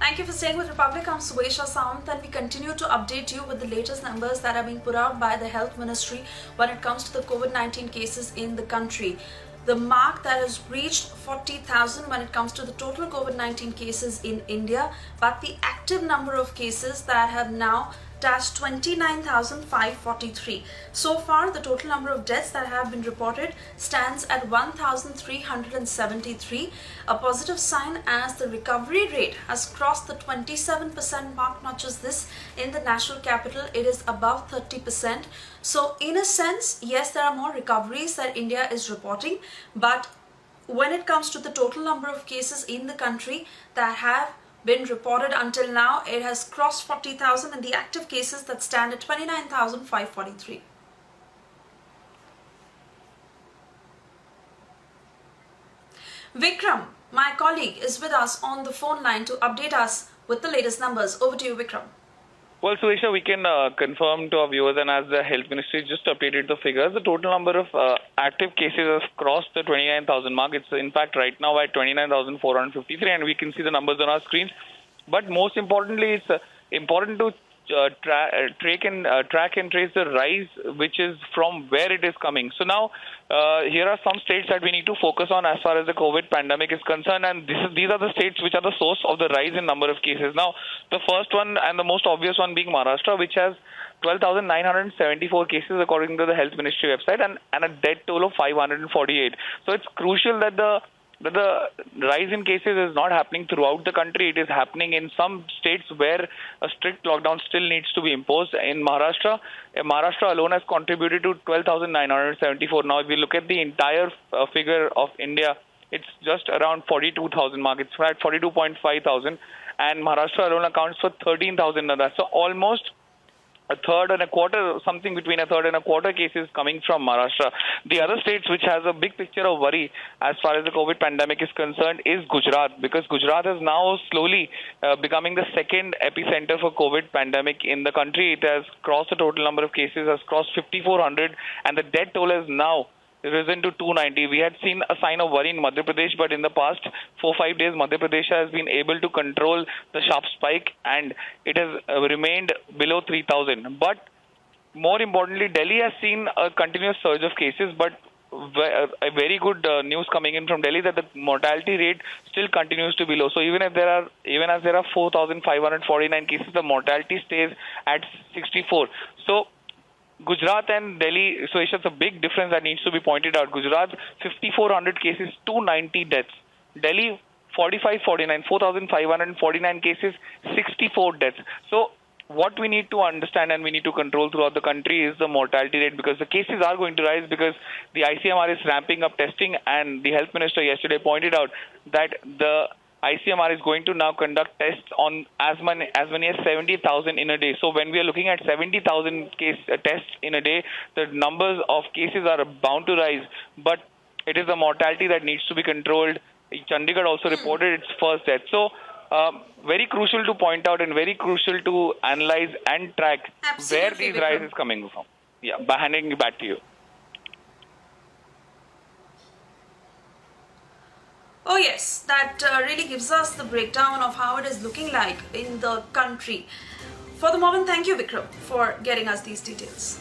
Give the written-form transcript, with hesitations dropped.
Thank you for staying with Republic. I'm Suesha Samant, and we continue to update you with the latest numbers that are being put out by the Health Ministry when it comes to the COVID-19 cases in the country. The mark that has reached 40,000 when it comes to the total COVID-19 cases in India, but the active number of cases that have now touched 29,543. So far, the total number of deaths that have been reported stands at 1,373, a positive sign as the recovery rate has crossed the 27% mark. Not just this, in the national capital, it is above 30%. So in a sense, yes, there are more recoveries that India is reporting, but when it comes to the total number of cases in the country that have been reported until now, it has crossed 40,000, and the active cases that stand at 29,543. Vikram, my colleague, is with us on the phone line to update us with the latest numbers. Over to you, Vikram. Well, Suesha, we can confirm to our viewers, and as the Health Ministry just updated the figures, the total number of active cases has crossed the 29,000 mark. It's in fact right now at 29,453, and we can see the numbers on our screens. But most importantly, it's important to track and trace the rise, which is from where it is coming. So now, here are some states that we need to focus on as far as the COVID pandemic is concerned, and these are the states which are the source of the rise in number of cases. Now, the first one and the most obvious one being Maharashtra, which has 12,974 cases according to the Health Ministry website, and a death toll of 548. So it's crucial that the rise in cases is not happening throughout the country. It is happening in some states where a strict lockdown still needs to be imposed. In Maharashtra, Maharashtra alone has contributed to 12,974. Now, if we look at the entire figure of India, it's just around 42,000 mark. It's at 42.5 thousand, and Maharashtra alone accounts for 13,000 of that. So almost a third and a quarter, something between a third and a quarter cases coming from Maharashtra. The other states which has a big picture of worry as far as the COVID pandemic is concerned is Gujarat, because Gujarat is now slowly becoming the second epicenter for COVID pandemic in the country. It has crossed the total number of cases, has crossed 5,400, and the death toll is now risen to 290. We had seen a sign of worry in Madhya Pradesh, but in the past 4-5 days, Madhya Pradesh has been able to control the sharp spike, and it has remained below 3,000. But more importantly, Delhi has seen a continuous surge of cases, but a very good news coming in from Delhi that the mortality rate still continues to be low. So even as there are 4,549 cases, the mortality stays at 64. So Gujarat and Delhi, so it's a big difference that needs to be pointed out. Gujarat, 5,400 cases, 290 deaths. Delhi, 4,549 cases, 64 deaths. So what we need to understand and we need to control throughout the country is the mortality rate, because the cases are going to rise because the ICMR is ramping up testing, and the Health Minister yesterday pointed out that the ICMR is going to now conduct tests on as many as 70,000 in a day. So when we are looking at 70,000 tests in a day, the numbers of cases are bound to rise. But it is the mortality that needs to be controlled. Chandigarh also reported its first death. So very crucial to point out and very crucial to analyze and track where these rises coming from. Yeah, by handing it back to you. Oh yes, that really gives us the breakdown of how it is looking like in the country. For the moment, thank you, Vikram, for getting us these details.